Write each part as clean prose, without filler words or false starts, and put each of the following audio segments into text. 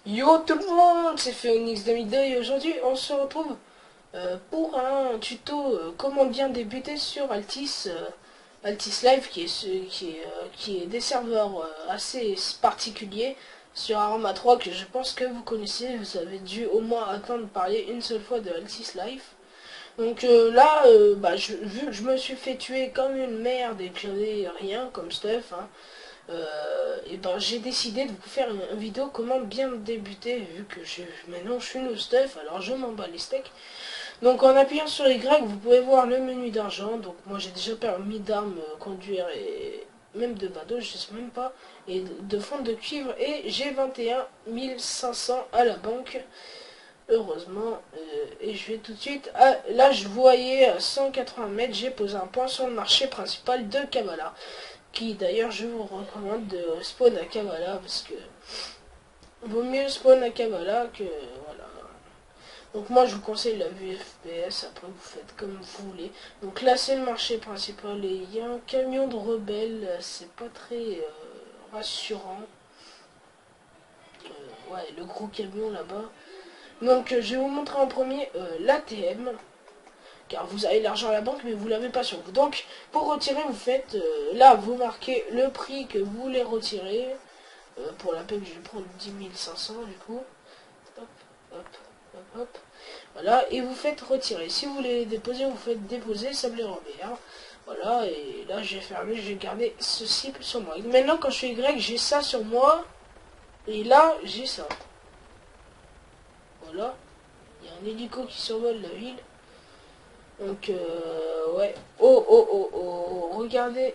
Yo tout le monde, c'est Phoenix 2002 et aujourd'hui on se retrouve pour un tuto comment bien débuter sur Altis, Altis Live qui est des serveurs assez particuliers sur Arma 3 que je pense que vous connaissez, vous avez dû au moins attendre parler une seule fois de Altis Live. Donc là, vu que je me suis fait tuer comme une merde et que j'avais rien comme stuff, hein, et ben j'ai décidé de vous faire une vidéo comment bien débuter vu que maintenant je suis no stuff, alors je m'en bats les steaks. Donc en appuyant sur Y vous pouvez voir le menu d'argent. Donc moi j'ai déjà permis d'armes, conduire et même de bateau, je sais même pas, et de fond de cuivre, et j'ai 21 500 à la banque heureusement. Et je vais tout de suite là je voyais à 180 mètres, j'ai posé un point sur le marché principal de Kavala, qui d'ailleurs je vous recommande de spawn à Kavala parce que vaut mieux spawn à Kavala que voilà. Donc moi je vous conseille la vue FPS, après vous faites comme vous voulez. Donc là c'est le marché principal et il y a un camion de rebelles, c'est pas très rassurant. Ouais, le gros camion là-bas. Donc je vais vous montrer en premier l'ATM, car vous avez l'argent à la banque mais vous l'avez pas sur vous. Donc pour retirer vous faites, là vous marquez le prix que vous voulez retirer. Pour la peine je vais prendre 10 500 du coup. Hop, hop, hop, hop. Voilà, et vous faites retirer. Si vous voulez déposer, vous faites déposer, sablé Robert. Voilà, et là j'ai fermé, j'ai gardé ceci sur moi. Et maintenant quand je fais Y, j'ai ça sur moi. Et là, j'ai ça. Voilà. Il y a un hélico qui survole la ville. Donc, ouais. Oh, oh, oh, oh. Regardez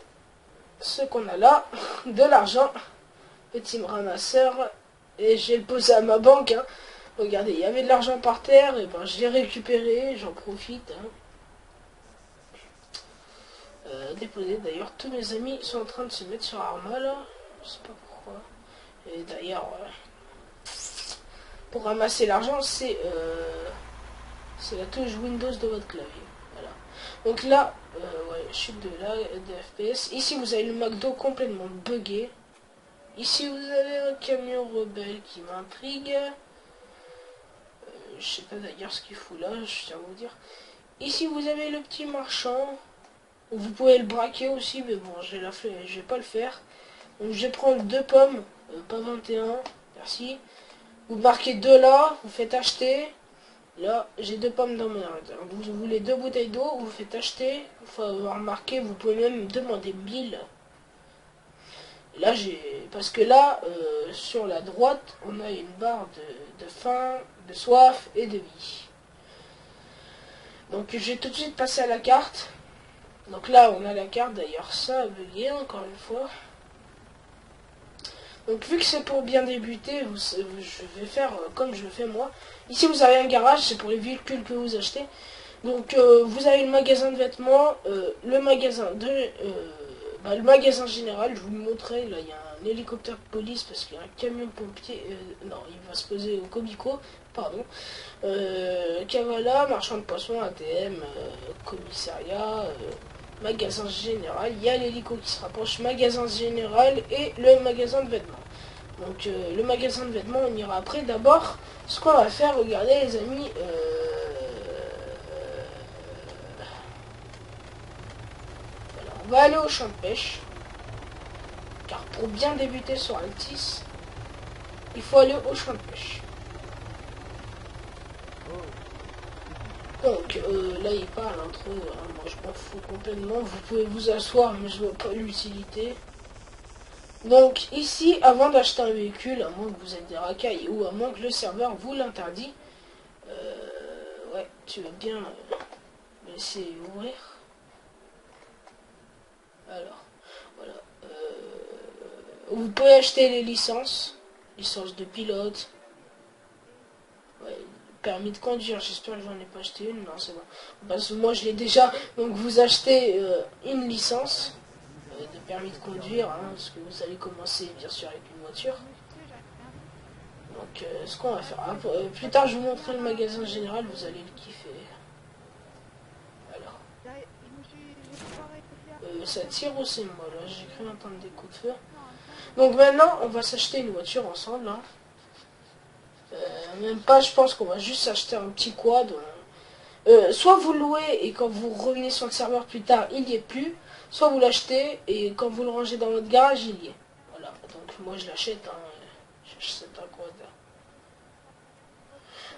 ce qu'on a là. De l'argent. Petit ramasseur. Et j'ai le posé à ma banque. Hein. Regardez, il y avait de l'argent par terre. Et ben, je l'ai récupéré. J'en profite. Hein. Déposé. D'ailleurs, tous mes amis sont en train de se mettre sur Arma là. Je sais pas pourquoi. Et d'ailleurs, pour ramasser l'argent, c'est la touche Windows de votre clavier. Voilà. Donc là, ouais, chute de FPS. Ici, vous avez le McDo complètement buggé. Ici, vous avez un camion rebelle qui m'intrigue. Je sais pas d'ailleurs ce qu'il fout là, je tiens à vous dire. Ici, vous avez le petit marchand. Vous pouvez le braquer aussi, mais bon, je vais pas le faire. Donc, je vais prendre 2 pommes, pas 21. Merci. Vous marquez 2 là, vous faites acheter. Là, j'ai 2 pommes dans mon arrêt. Vous voulez 2 bouteilles d'eau, vous faites acheter. Il faut avoir marqué, vous pouvez même demander 1000. Là, parce que là, sur la droite, on a une barre de faim, de soif et de vie. Donc, je vais tout de suite passer à la carte. Donc là, on a la carte. D'ailleurs, ça a bugué encore une fois. Donc, vu que c'est pour bien débuter, je vais faire comme je le fais moi. Ici, vous avez un garage, c'est pour les véhicules que vous achetez. Donc vous avez le magasin de vêtements, le magasin le magasin général, je vous le montrerai, là il y a un hélicoptère de police parce qu'il y a un camion pompier, non il va se poser au Comico, pardon, Kavala, marchand de poissons, ATM, commissariat, magasin général, il y a l'hélico qui se rapproche, magasin général et le magasin de vêtements. Donc le magasin de vêtements on ira après. D'abord ce qu'on va faire, regardez les amis, on va aller au champ de pêche, car pour bien débuter sur Altis, il faut aller au champ de pêche. Donc là il parle entre eux, hein, moi je m'en fous complètement, vous pouvez vous asseoir mais je vois pas l'utilité. Donc ici, avant d'acheter un véhicule, à moins que vous ayez des racailles ou à moins que le serveur vous l'interdit, ouais, tu veux bien me laisser ouvrir. Alors, voilà. Vous pouvez acheter les licences de pilote. Ouais, permis de conduire, j'espère que j'en ai pas acheté une, non c'est bon. Parce que moi je l'ai déjà, donc vous achetez une licence de permis de conduire, hein, parce que vous allez commencer bien sûr avec une voiture. Donc ce qu'on va faire, plus tard je vous montrerai le magasin général, vous allez le kiffer. Alors, ça tire ou c'est moi là, j'ai cru entendre des coups de feu. Donc maintenant on va s'acheter une voiture ensemble, hein. même pas, je pense qu'on va juste acheter un petit quad. Soit vous le louez et quand vous revenez sur le serveur plus tard, il n'y est plus. Soit vous l'achetez et quand vous le rangez dans votre garage, il y est. Voilà, donc moi je l'achète. Hein. J'achète un quad.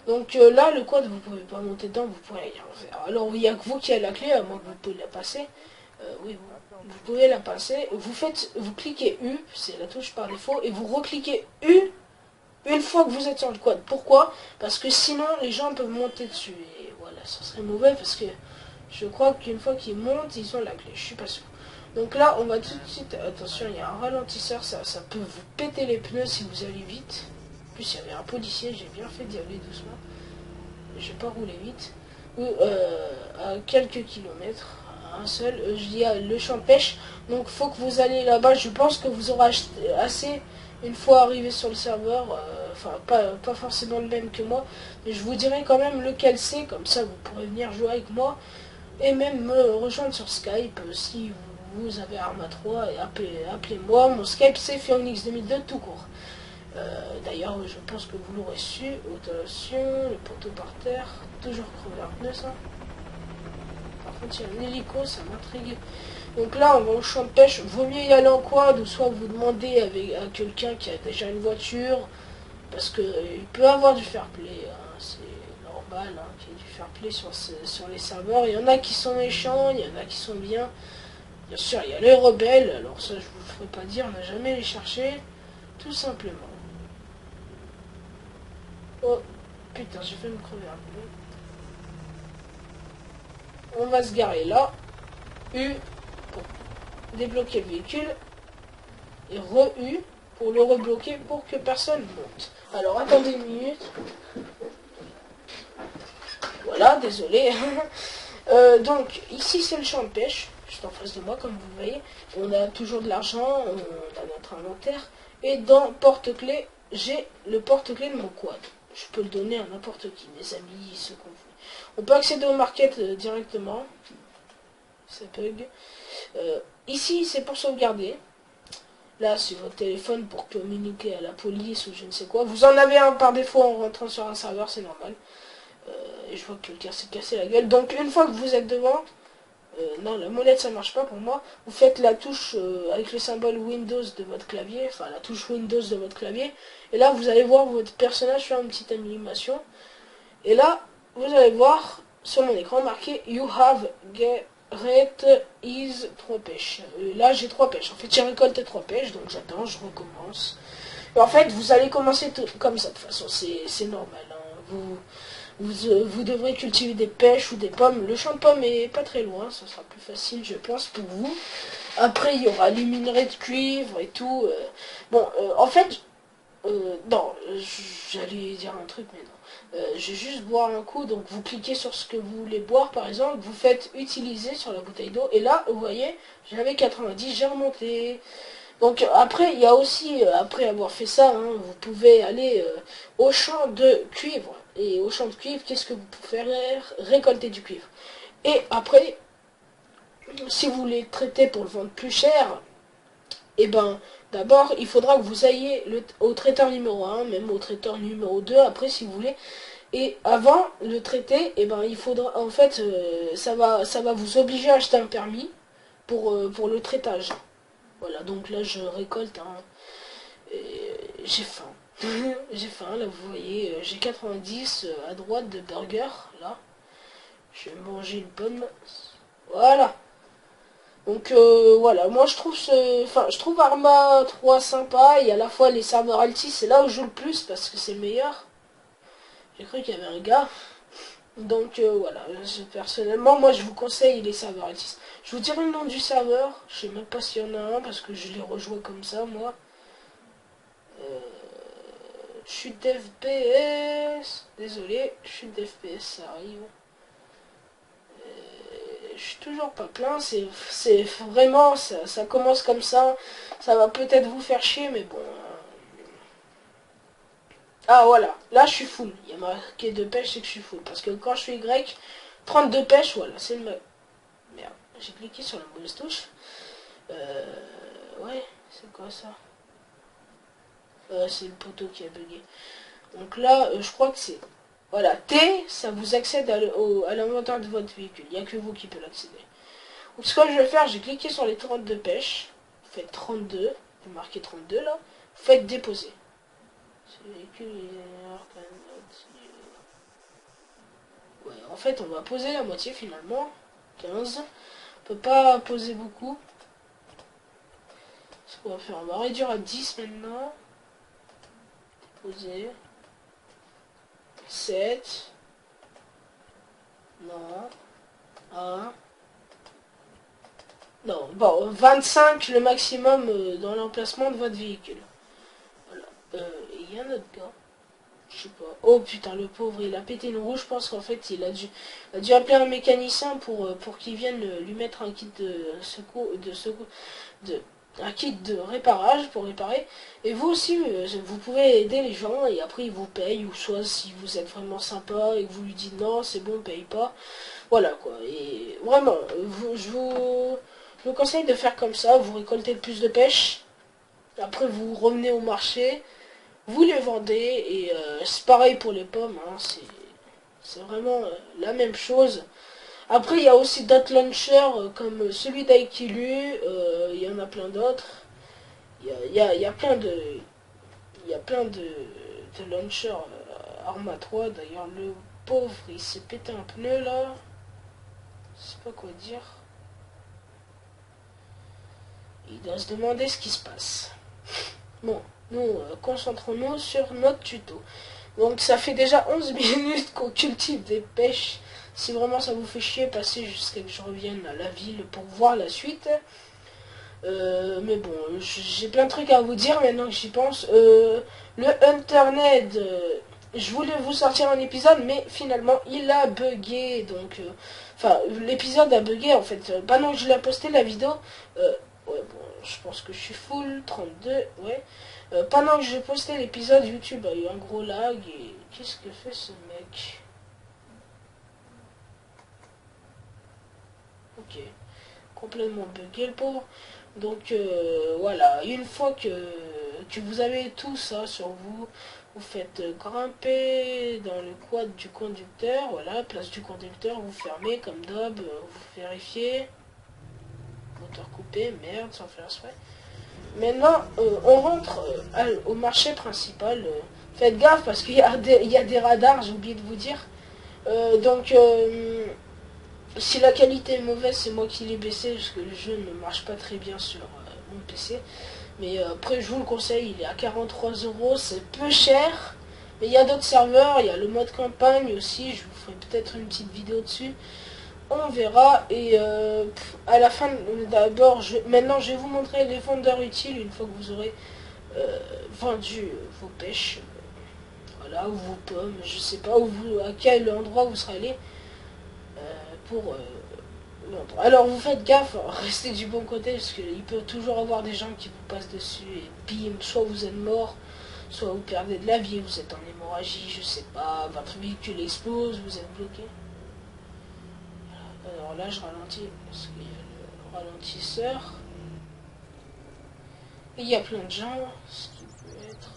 Donc là, le quad, vous pouvez pas monter dedans, vous pouvez rien faire. Alors il n'y a que vous qui avez la clé, à moins que vous pouvez la passer. Oui, vous pouvez la passer. Vous cliquez U, c'est la touche par défaut, et vous recliquez U une fois que vous êtes sur le quad. Pourquoi? Parce que sinon les gens peuvent monter dessus. Et voilà, ça serait mauvais parce que je crois qu'une fois qu'ils montent, ils ont la clé. Je suis pas sûr. Donc là, on va tout de suite... Attention, il y a un ralentisseur, ça peut vous péter les pneus si vous allez vite. En plus, il y avait un policier, j'ai bien fait d'y aller doucement. Je vais pas rouler vite. Ou à quelques kilomètres, un seul. Je dis le champ de pêche. Donc faut que vous allez là-bas. Je pense que vous aurez assez une fois arrivé sur le serveur. Enfin, pas forcément le même que moi. Mais je vous dirai quand même lequel c'est. Comme ça, vous pourrez venir jouer avec moi. Et même me rejoindre sur Skype si vous avez Arma 3. Et appelez-moi. Mon Skype c'est Phoenix 2002 tout court. D'ailleurs, je pense que vous l'aurez su. Attention, le poteau par terre. Toujours crevé un pneu, ça. Par contre, il y a un hélico, ça m'intrigue. Donc là, on va au champ de pêche. Vaut mieux y aller en quad, ou soit vous demandez à quelqu'un qui a déjà une voiture. Parce que il peut avoir du fair play. Hein, c'est normal hein, qu'il y ait du fair play sur les serveurs. Il y en a qui sont méchants, il y en a qui sont bien. Bien sûr, il y a les rebelles. Alors ça, je vous le ferai pas dire, on n'a jamais les chercher. Tout simplement. Oh, putain, j'ai fait me crever un peu. On va se garer là. U pour débloquer le véhicule. Et re-U pour le rebloquer pour que personne monte. Alors, attendez une minute. Voilà, désolé. Donc, ici, c'est le champ de pêche. Juste en face de moi, comme vous voyez. On a toujours de l'argent. On a notre inventaire. Et dans porte-clés, j'ai le porte-clés de mon quad. Je peux le donner à n'importe qui, mes amis, ceux qu'on veut. On peut accéder au market directement. Ça bug. Ici, c'est pour sauvegarder. Là, c'est votre téléphone pour communiquer à la police ou je ne sais quoi. Vous en avez un par défaut en rentrant sur un serveur, c'est normal. Et je vois que quelqu'un s'est cassé la gueule. Donc, une fois que vous êtes devant, non, la molette ça marche pas pour moi. Vous faites la touche avec le symbole Windows de votre clavier, enfin la touche Windows de votre clavier. Et là, vous allez voir votre personnage faire une petite animation. Et là, vous allez voir sur mon écran marqué You have get is 3 pêches. Là, j'ai 3 pêches. En fait, j'ai récolté 3 pêches, donc j'attends, je recommence. Et en fait, vous allez commencer comme ça, de toute façon, c'est normal. Hein. Vous devrez cultiver des pêches ou des pommes. Le champ de pommes est pas très loin, ça sera plus facile, je pense, pour vous. Après, il y aura les minerais de cuivre et tout. Bon, en fait, non, j'allais dire un truc, mais non. Je vais juste boire un coup, donc vous cliquez sur ce que vous voulez boire, par exemple, vous faites utiliser sur la bouteille d'eau, et là, vous voyez, j'avais 90, j'ai remonté. Donc après, il y a aussi, après avoir fait ça, hein, vous pouvez aller au champ de cuivre. Et au champ de cuivre, qu'est-ce que vous pouvez faire? Récolter du cuivre. Et après, si vous voulez traiter pour le vendre plus cher, et ben d'abord il faudra que vous ayez au traiteur numéro 1, même au traiteur numéro 2 après si vous voulez. Et avant le traiter, et ben il faudra en fait ça va vous obliger à acheter un permis pour le traitage. Voilà, donc là je récolte j'ai faim. J'ai faim, là vous voyez, j'ai 90 à droite de burger, là. Je vais manger une pomme. Voilà. Donc voilà, moi je trouve Arma 3 sympa, et à la fois les serveurs Altis, c'est là où je joue le plus parce que c'est le meilleur. J'ai cru qu'il y avait un gars. Donc voilà, personnellement, moi je vous conseille les serveurs Altis. Je vous dirai le nom du serveur, je sais même pas s'il y en a un parce que je les rejoins comme ça, moi. Chute d'FPS, désolé, chute d'FPS, ça arrive. Je suis toujours pas plein, c'est vraiment, ça commence comme ça va peut-être vous faire chier, mais bon. Ah voilà, là je suis full, il y a marqué de pêche, c'est que je suis full, parce que quand je suis Y, 32 pêches, voilà, c'est le... Merde, j'ai cliqué sur la mauvaise touche. Ouais, c'est quoi ça? C'est le poteau qui a bugué. Donc là, je crois que c'est... Voilà, T, ça vous accède à l'inventaire de votre véhicule. Il n'y a que vous qui pouvez l'accéder. Donc ce que je vais faire, j'ai cliqué sur les 32 pêches. Vous faites 32, vous marquez 32 là. Vous faites déposer. Ce véhicule, ouais, en fait, on va poser la moitié finalement. 15. On peut pas poser beaucoup. Ce qu'on va faire, on va réduire à 10 maintenant. Déposer. 7. Non. 1. Non, bon, 25 le maximum dans l'emplacement de votre véhicule. Voilà. Il y a un autre gars. Je sais pas. Oh putain, le pauvre, il a pété une roue. Je pense qu'en fait, il a dû appeler un mécanicien pour qu'il vienne lui mettre un kit un kit de réparage pour réparer. Et vous aussi, vous pouvez aider les gens et après ils vous payent. Ou soit si vous êtes vraiment sympa et que vous lui dites non, c'est bon, paye pas. Voilà quoi. Et vraiment, je vous conseille de faire comme ça. Vous récoltez le plus de pêche. Après, vous revenez au marché. Vous les vendez. Et c'est pareil pour les pommes. Hein, c'est vraiment la même chose. Après, il y a aussi d'autres launchers comme celui d'Aikilu. Il y en a plein d'autres. Il y a plein de... Il y a plein de launchers Arma 3. D'ailleurs, le pauvre, il s'est pété un pneu là. Je sais pas quoi dire. Il doit se demander ce qui se passe. Bon, nous concentrons-nous sur notre tuto. Donc ça fait déjà 11 minutes qu'on cultive des pêches. Si vraiment ça vous fait chier, passez jusqu'à que je revienne à la ville pour voir la suite. Mais bon, j'ai plein de trucs à vous dire maintenant que j'y pense. Le Internet, je voulais vous sortir un épisode, mais finalement il a bugué. Donc, enfin, l'épisode a bugué en fait. Pendant que je l'ai posté la vidéo, ouais, bon, je pense que je suis full 32, ouais. Pendant que j'ai posté l'épisode, YouTube a eu un gros lag. Et qu'est-ce que fait ce mec? Ok, complètement bugué le pauvre. Donc voilà, une fois que vous avez tout ça sur vous, vous faites grimper dans le quad du conducteur, voilà, place du conducteur, vous fermez comme d'hab, vous vérifiez, moteur coupé, merde, sans faire exprès. Maintenant, on rentre au marché principal, faites gaffe parce qu'il y a des radars, j'ai oublié de vous dire. Donc, si la qualité est mauvaise, c'est moi qui l'ai baissé parce que le jeu ne marche pas très bien sur mon PC. Mais après, je vous le conseille, il est à 43 €, c'est peu cher. Mais il y a d'autres serveurs, il y a le mode campagne aussi, je vous ferai peut-être une petite vidéo dessus. On verra. Et à la fin, d'abord, maintenant je vais vous montrer les vendeurs utiles une fois que vous aurez vendu vos pêches. Voilà, ou vos pommes, je sais pas, à quel endroit vous serez allé pour vendre. Alors vous faites gaffe, restez du bon côté parce qu'il peut toujours avoir des gens qui vous passent dessus et bim, soit vous êtes mort, soit vous perdez de la vie, vous êtes en hémorragie, je sais pas, votre véhicule explose, vous êtes bloqué. Alors là je ralentis parce qu'il y a le ralentisseur. Et il y a plein de gens, ce qui peut être...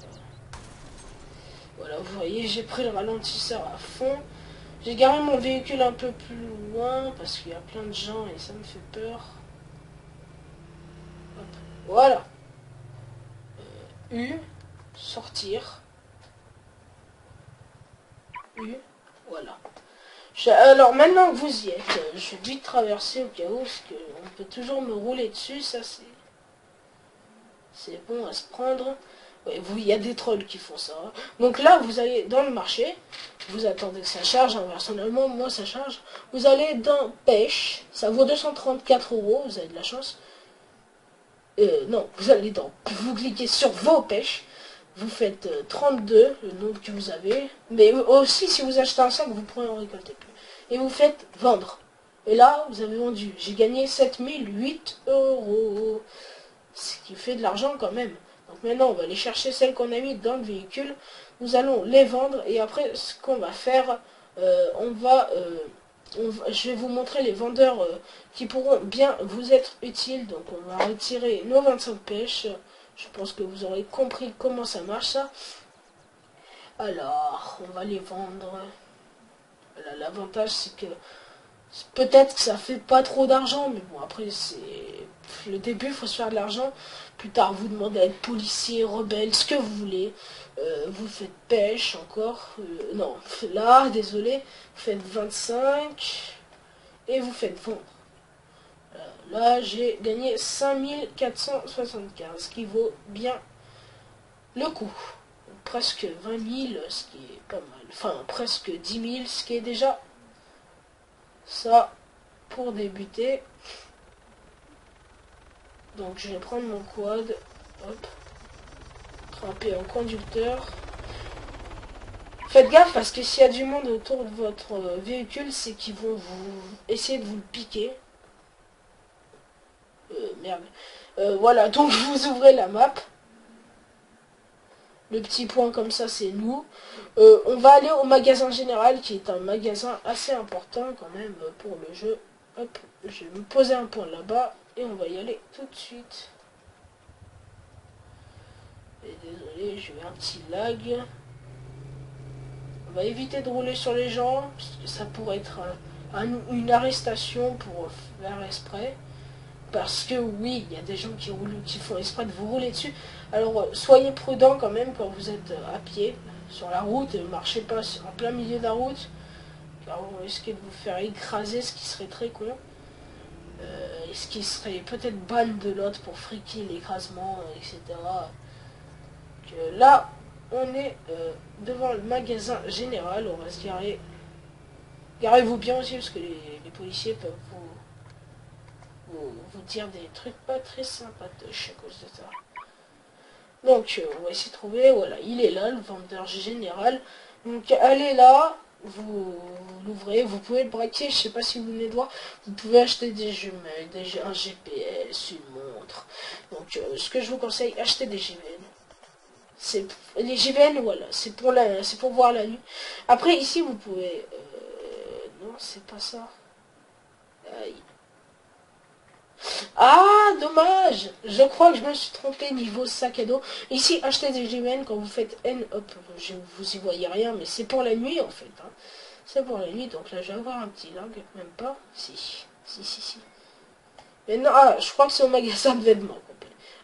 Voilà, vous voyez, j'ai pris le ralentisseur à fond. J'ai garé mon véhicule un peu plus loin parce qu'il y a plein de gens et ça me fait peur. Hop. Voilà. U, sortir. U, voilà. Alors maintenant que vous y êtes, je vais vite traverser au cas où, parce qu'on peut toujours me rouler dessus, ça c'est bon à se prendre. Ouais, il y a des trolls qui font ça. Donc là, vous allez dans le marché, vous attendez que ça charge, hein, personnellement, moi ça charge. Vous allez dans pêche, ça vaut 234 €, vous avez de la chance. Non, vous allez vous cliquez sur vos pêches, vous faites 32, le nombre que vous avez. Mais aussi, si vous achetez un sac, vous pourrez en récolter plus. Et vous faites vendre. Et là, vous avez vendu. J'ai gagné 7008 €. Ce qui fait de l'argent quand même. Donc maintenant, on va aller chercher celles qu'on a mis dans le véhicule. Nous allons les vendre. Et après, ce qu'on va faire, je vais vous montrer les vendeurs qui pourront bien vous être utiles. Donc on va retirer nos 25 pêches. Je pense que vous aurez compris comment ça marche ça. Alors, on va les vendre. Voilà, l'avantage, c'est que peut-être que ça fait pas trop d'argent, mais bon, après, c'est le début, il faut se faire de l'argent. Plus tard, vous demandez à être policier, rebelle, ce que vous voulez. Vous faites pêche encore. Non, là, désolé. Vous faites 25 et vous faites vendre. Là, j'ai gagné 5475, ce qui vaut bien le coup. Presque 20 000, ce qui est pas mal. Enfin, presque 10 000, ce qui est déjà ça pour débuter. Donc, je vais prendre mon quad. Hop. Tremper en conducteur. Faites gaffe parce que s'il y a du monde autour de votre véhicule, c'est qu'ils vont vous essayer de vous le piquer. Merde. Voilà, donc vous ouvrez la map. Le petit point comme ça, c'est nous. On va aller au magasin général, qui est un magasin assez important quand même pour le jeu. Hop, je vais me poser un point là-bas et on va y aller tout de suite. Et désolé, j'ai eu un petit lag. On va éviter de rouler sur les gens, parce que ça pourrait être une arrestation pour faire exprès. Parce que oui, il y a des gens qui roulent, qui font exprès de vous rouler dessus. Alors soyez prudent quand même quand vous êtes à pied sur la route. Ne marchez pas en plein milieu de la route, car vous risquez de vous faire écraser, ce qui serait très con. Et ce qui serait peut-être ban de l'autre pour friquer l'écrasement, etc. Que là, on est devant le magasin général. On va se garer. Garez-vous bien aussi, parce que les policiers peuvent vous dire des trucs pas très sympatoches à cause de ça. Donc on va essayer de trouver, voilà, il est là, le vendeur général. Donc allez là, vous l'ouvrez, vous pouvez le braquer, je sais pas si vous venez de voir, vous pouvez acheter des jumelles, un GPS, une montre. Donc ce que je vous conseille, achetez des JVN. Les JVN, voilà, c'est pour voir la nuit. Après ici vous pouvez... non, c'est pas ça. Aïe. Ah, dommage. Je crois que je me suis trompé niveau sac à dos. Ici, achetez des JVN quand vous faites N, hop, vous y voyez rien, mais c'est pour la nuit en fait. Hein. C'est pour la nuit, donc là je vais avoir un petit lag, même pas. Si. Maintenant, ah, je crois que c'est au magasin de vêtements.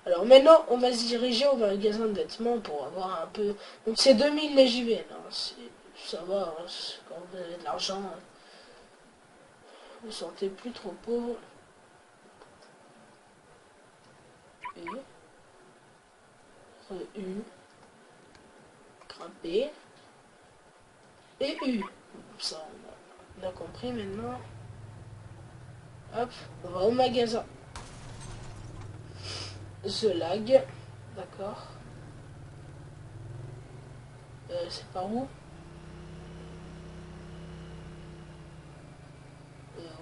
Alors maintenant, on va se diriger au magasin de vêtements pour avoir un peu... Donc c'est 2000 les JVN. Hein. Ça va, hein. Quand vous avez de l'argent, hein. Vous vous sentez plus trop pauvre. U, grimper, et U. Ça, on a compris maintenant. Hop, on va au magasin. The Lag, d'accord. C'est par où?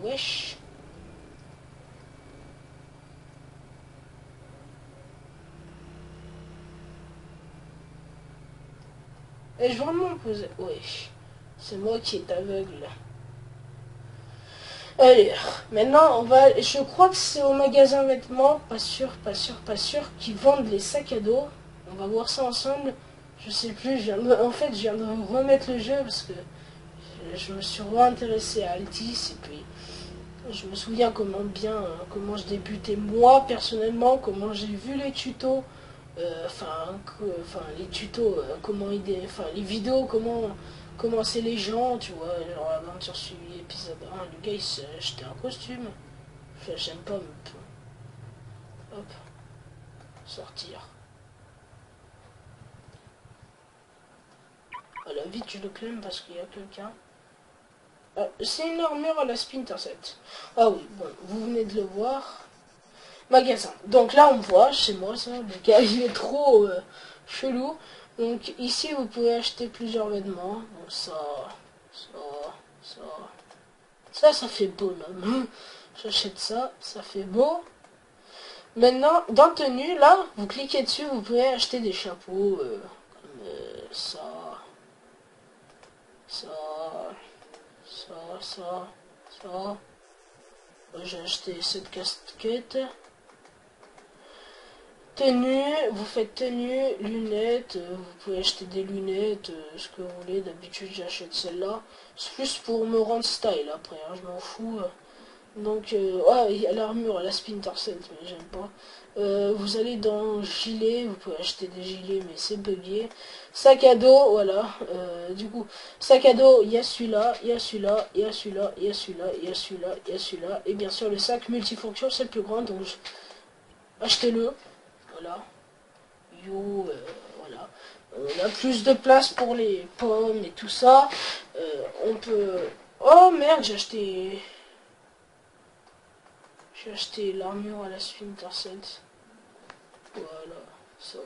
Wesh. Et je vraiment poser. Wesh. C'est moi qui est aveugle. Allez, maintenant on va. Je crois que c'est au magasin vêtements, pas sûr, qui vendent les sacs à dos. On va voir ça ensemble. Je sais plus, en fait je viens de remettre le jeu parce que je me suis réintéressé à Altis et puis je me souviens comment je débutais moi personnellement, comment j'ai vu les tutos, les tutos, les vidéos, comment c'est les gens, tu vois, genre l'aventure suivie épisode 1, le gars il s'est acheté un costume, enfin j'aime pas, mais hop, sortir. Voilà, vite je le claim parce qu'il y a quelqu'un. C'est une armure à la Splinter Set. Ah oui, bon, vous venez de le voir. Magasin. Donc là, on voit, chez moi, ça, le gars, il est trop chelou. Donc ici, vous pouvez acheter plusieurs vêtements. Donc ça fait beau, l'homme. J'achète ça, ça fait beau. Maintenant, dans tenue, là, vous cliquez dessus, vous pouvez acheter des chapeaux, comme ça, ça, ça. J'ai acheté cette casquette. vous faites tenue, lunettes, vous pouvez acheter des lunettes, ce que vous voulez. D'habitude j'achète celle-là. C'est plus pour me rendre style après, hein, je m'en fous. Donc, il y a l'armure, la Splinter Cell, mais j'aime pas. Vous allez dans gilet, vous pouvez acheter des gilets, mais c'est bugué. Sac à dos, voilà. Du coup, sac à dos, il y a celui-là, il y a celui-là, il y a celui-là, il y a celui-là, il y a celui-là, il y a celui-là. Et bien sûr, le sac multifonction, c'est le plus grand, donc achetez-le. Voilà. Yo, voilà. On a plus de place pour les pommes et tout ça. On peut... Oh merde, j'ai acheté l'armure à la Splinter Cell. Voilà, ça.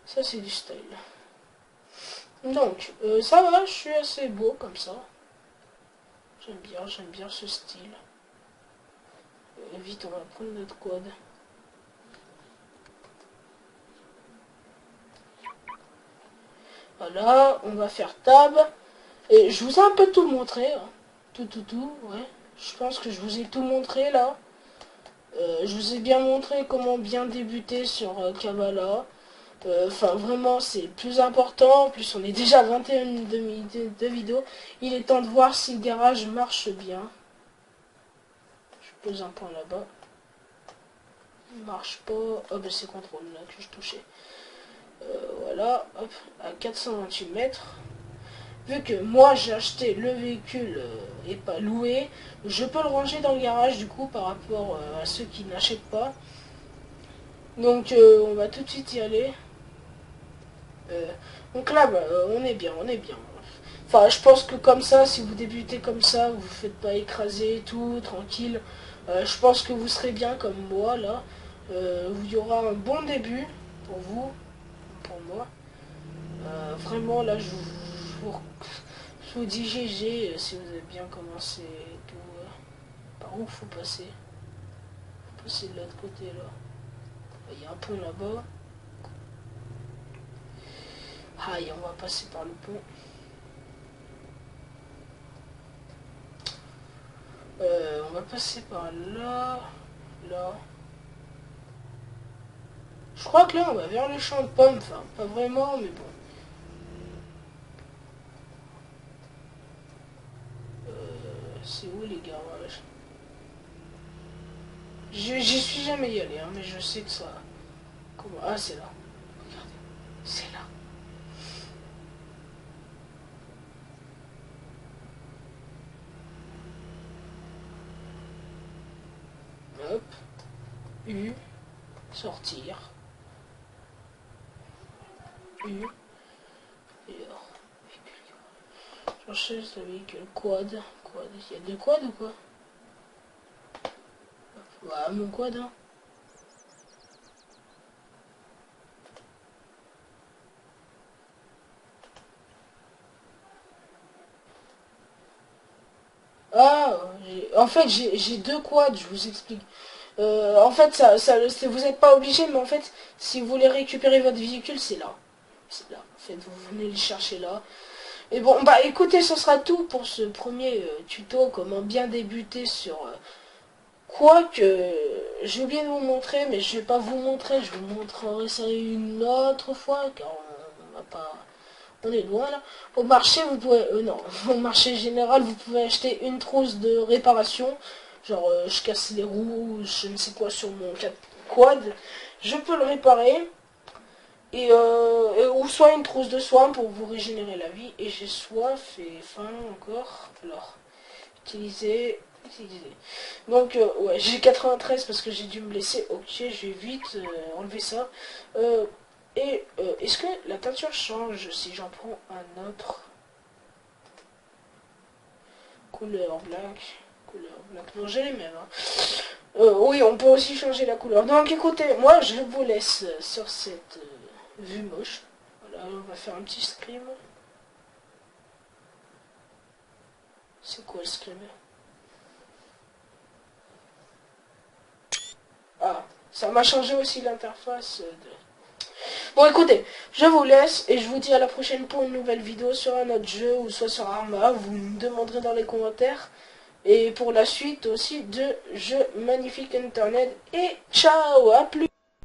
Ça c'est du style. Donc, ça va, je suis assez beau comme ça. J'aime bien ce style. Vite, on va prendre notre quad. Voilà, on va faire tab. Et je vous ai un peu tout montré. Hein. Tout, ouais. Je pense que je vous ai tout montré là. Je vous ai bien montré comment bien débuter sur Kabbalah. Enfin, vraiment, c'est le plus important. En plus, on est déjà à 21 minutes de vidéo. Il est temps de voir si le garage marche bien. Je pose un point là-bas. Il marche pas. Oh, ben c'est contrôle là que je touchais. Voilà, hop, à 428 mètres. Vu que moi j'ai acheté le véhicule et pas loué, je peux le ranger dans le garage du coup par rapport à ceux qui n'achètent pas. Donc on va tout de suite y aller. Donc là, bah, on est bien, on est bien. Enfin, je pense que comme ça, si vous débutez comme ça, vous ne faites pas écraser et tout, tranquille. Je pense que vous serez bien comme moi là. Il y aura un bon début pour vous, pour moi. Vraiment là, je vous dis GG si vous avez bien commencé et tout. Par où faut passer? Faut passer de l'autre côté là. Il y a un pont là-bas. Aïe, on va passer par le pont. On va passer par là. Là. Je crois que là on va vers le champ de pommes. Enfin, pas vraiment, mais bon. C'est où les garages? J'y suis jamais y allé, hein, mais je sais que ça... Comment... Ah, c'est là. Regardez. C'est là. Hop. U. Sortir. U. Et alors. Je cherche le véhicule. Quad. Quad. Il y a deux quads ou quoi? Voilà mon quad. Hein. Ah, en fait j'ai deux quads, je vous explique. En fait, vous n'êtes pas obligé, mais en fait, si vous voulez récupérer votre véhicule, c'est là. C'est là. En fait, vous venez le chercher là. Et bon, bah écoutez, ce sera tout pour ce premier tuto, comment bien débuter sur... Quoique, j'ai oublié de vous montrer, mais je vais pas vous montrer, je vous montrerai ça une autre fois, car on va pas... On est loin là. Au marché, vous pouvez... non, au marché général, vous pouvez acheter une trousse de réparation. Genre, je casse les roues, je ne sais quoi sur mon quad. Je peux le réparer. Ou soit une trousse de soins pour vous régénérer la vie. Et j'ai soif et faim encore. Alors, utiliser. Donc, ouais, j'ai 93 parce que j'ai dû me blesser. Ok, je vais vite enlever ça. Est-ce que la teinture change si j'en prends un autre? Couleur black. Couleur black. Non, j'ai les mêmes. Hein. Oui, on peut aussi changer la couleur. Donc écoutez, moi je vous laisse sur cette vue moche. Voilà, on va faire un petit scream. C'est quoi le scream? Ah, ça m'a changé aussi l'interface de... Bon écoutez, je vous laisse et je vous dis à la prochaine pour une nouvelle vidéo sur un autre jeu ou soit sur Arma. Vous me demanderez dans les commentaires. Et pour la suite aussi de jeux magnifiques internet. Et ciao, à plus.